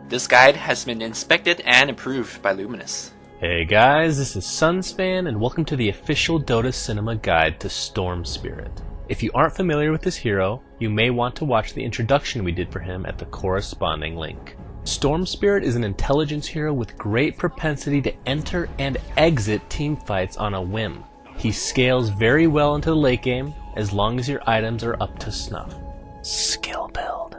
This guide has been inspected and approved by Luminous. Hey guys, this is Sunsfan and welcome to the official Dota Cinema Guide to Storm Spirit. If you aren't familiar with this hero, you may want to watch the introduction we did for him at the corresponding link. Storm Spirit is an intelligence hero with great propensity to enter and exit team fights on a whim. He scales very well into the late game as long as your items are up to snuff. Skill build.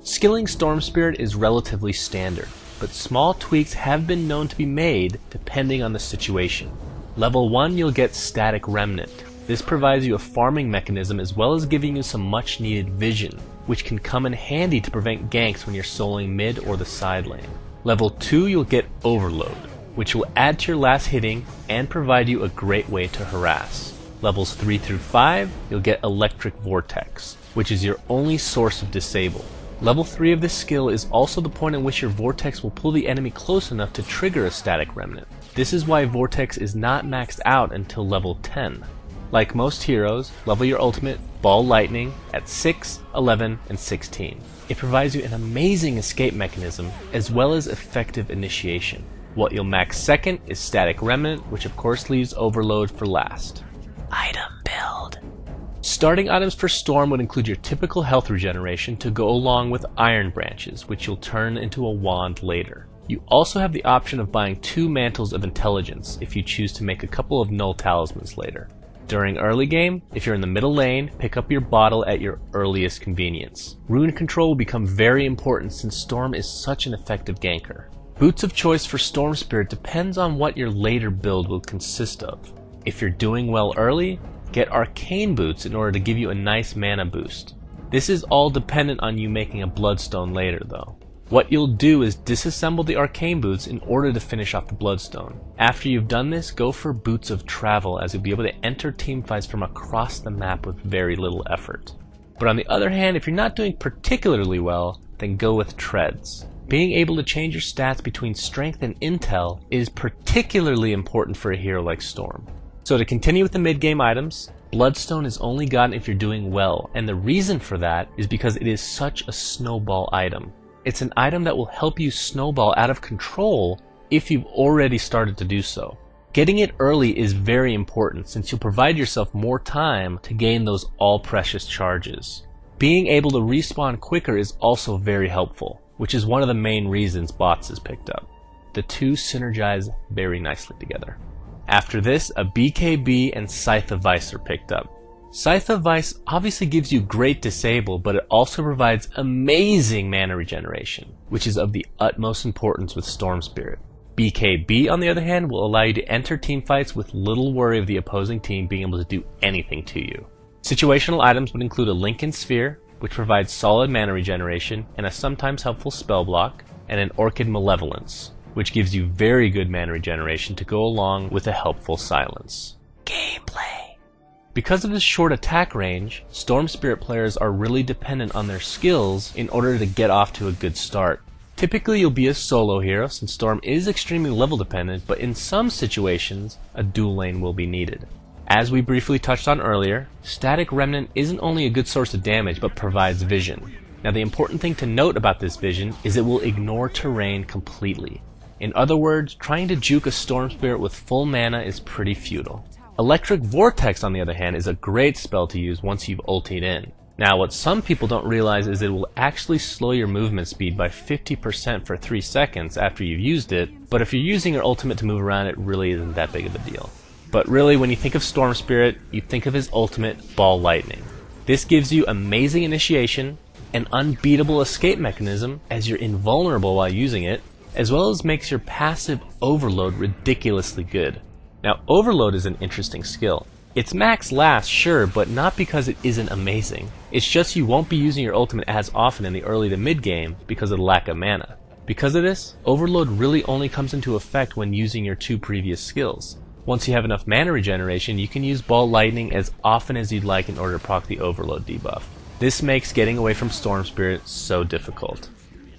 Skilling Storm Spirit is relatively standard, but small tweaks have been known to be made depending on the situation. Level 1 you'll get Static Remnant. This provides you a farming mechanism as well as giving you some much needed vision, which can come in handy to prevent ganks when you're soloing mid or the side lane. Level 2 you'll get Overload, which will add to your last hitting and provide you a great way to harass. Levels 3 through 5 you'll get Electric Vortex, which is your only source of disable. Level 3 of this skill is also the point at which your Vortex will pull the enemy close enough to trigger a Static Remnant. This is why Vortex is not maxed out until level 10. Like most heroes, level your ultimate Ball Lightning at 6, 11, and 16. It provides you an amazing escape mechanism as well as effective initiation. What you'll max second is Static Remnant, which of course leaves Overload for last. Item build. Starting items for Storm would include your typical health regeneration to go along with Iron Branches, which you'll turn into a wand later. You also have the option of buying 2 Mantles of Intelligence if you choose to make a couple of Null Talismans later. During early game, if you're in the middle lane, pick up your bottle at your earliest convenience. Rune control will become very important since Storm is such an effective ganker. Boots of choice for Storm Spirit depends on what your later build will consist of. If you're doing well early, get Arcane Boots in order to give you a nice mana boost. This is all dependent on you making a Bloodstone later though. What you'll do is disassemble the Arcane Boots in order to finish off the Bloodstone. After you've done this, go for Boots of Travel as you'll be able to enter teamfights from across the map with very little effort. But on the other hand, if you're not doing particularly well, then go with Treads. Being able to change your stats between Strength and Intel is particularly important for a hero like Storm. So to continue with the mid-game items, Bloodstone is only gotten if you're doing well, and the reason for that is because it is such a snowball item. It's an item that will help you snowball out of control if you've already started to do so. Getting it early is very important since you'll provide yourself more time to gain those all-precious charges. Being able to respawn quicker is also very helpful, which is one of the main reasons bots is picked up. The two synergize very nicely together. After this, a BKB and Scythe of Vice are picked up. Scythe of Vice obviously gives you great disable, but it also provides amazing mana regeneration, which is of the utmost importance with Storm Spirit. BKB, on the other hand, will allow you to enter teamfights with little worry of the opposing team being able to do anything to you. Situational items would include a Lincoln Sphere, which provides solid mana regeneration and a sometimes helpful spell block, and an Orchid Malevolence, which gives you very good mana regeneration to go along with a helpful silence. Gameplay. Because of his short attack range, Storm Spirit players are really dependent on their skills in order to get off to a good start. Typically you'll be a solo hero since Storm is extremely level dependent, but in some situations a dual lane will be needed. As we briefly touched on earlier, Static Remnant isn't only a good source of damage but provides vision. Now the important thing to note about this vision is it will ignore terrain completely. In other words, trying to juke a Storm Spirit with full mana is pretty futile. Electric Vortex, on the other hand, is a great spell to use once you've ultied in. Now, what some people don't realize is it will actually slow your movement speed by 50% for 3 seconds after you've used it, but if you're using your ultimate to move around, it really isn't that big of a deal. But really, when you think of Storm Spirit, you think of his ultimate, Ball Lightning. This gives you amazing initiation, an unbeatable escape mechanism as you're invulnerable while using it, as well as makes your passive Overload ridiculously good. Now, Overload is an interesting skill. Its max lasts, sure, but not because it isn't amazing. It's just you won't be using your ultimate as often in the early to mid game because of the lack of mana. Because of this, Overload really only comes into effect when using your 2 previous skills. Once you have enough mana regeneration, you can use Ball Lightning as often as you'd like in order to proc the Overload debuff. This makes getting away from Storm Spirit so difficult.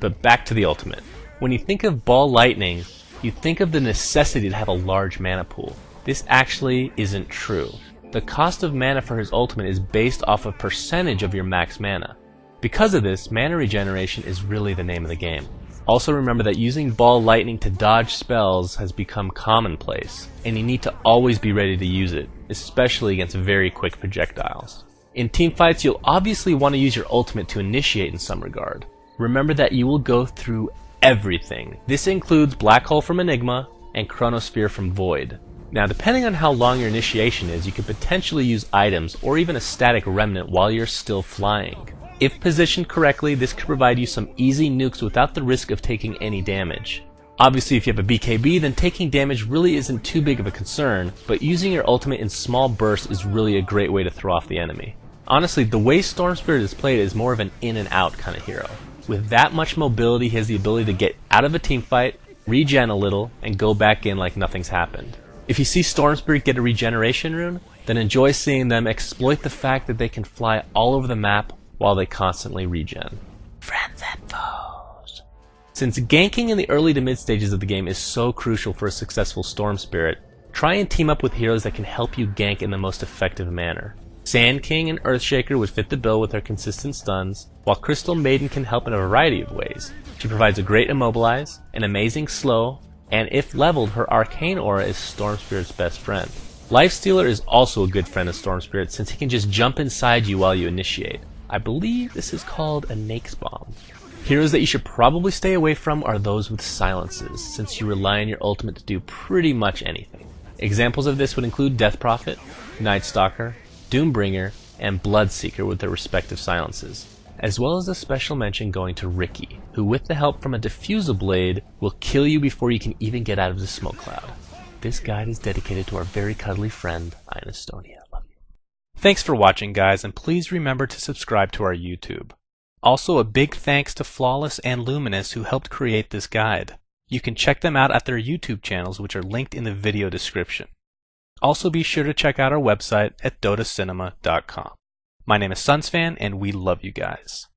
But back to the ultimate. When you think of Ball Lightning, you think of the necessity to have a large mana pool. This actually isn't true. The cost of mana for his ultimate is based off a percentage of your max mana. Because of this, mana regeneration is really the name of the game. Also remember that using ball lightning to dodge spells has become commonplace, and you need to always be ready to use it, especially against very quick projectiles. In teamfights, you'll obviously want to use your ultimate to initiate in some regard. Remember that you will go through everything. This includes Black Hole from Enigma and Chronosphere from Void. Now, depending on how long your initiation is, you could potentially use items or even a static remnant while you're still flying. If positioned correctly, this could provide you some easy nukes without the risk of taking any damage. Obviously, if you have a BKB, then taking damage really isn't too big of a concern, but using your ultimate in small bursts is really a great way to throw off the enemy. Honestly, the way Storm Spirit is played is more of an in and out kind of hero. With that much mobility, he has the ability to get out of a team fight, regen a little, and go back in like nothing's happened. If you see Storm Spirit get a regeneration rune, then enjoy seeing them exploit the fact that they can fly all over the map while they constantly regen. Friends and foes. Since ganking in the early to mid stages of the game is so crucial for a successful Storm Spirit, try and team up with heroes that can help you gank in the most effective manner. Sand King and Earthshaker would fit the bill with their consistent stuns, while Crystal Maiden can help in a variety of ways. She provides a great immobilize, an amazing slow, and if leveled, her Arcane Aura is Storm Spirit's best friend. Lifestealer is also a good friend of Storm Spirit since he can just jump inside you while you initiate. I believe this is called a Nake's Bomb. Heroes that you should probably stay away from are those with silences, since you rely on your ultimate to do pretty much anything. Examples of this would include Death Prophet, Night Stalker, Doombringer, and Bloodseeker with their respective silences, as well as a special mention going to Ricky, who with the help from a Diffusal Blade will kill you before you can even get out of the smoke cloud. This guide is dedicated to our very cuddly friend, Estonia. Love you. Thanks for watching, guys, and please remember to subscribe to our YouTube. Also, a big thanks to Flawless and Luminous who helped create this guide. You can check them out at their YouTube channels, which are linked in the video description. Also, be sure to check out our website at dotacinema.com. My name is SunsFan, and we love you guys.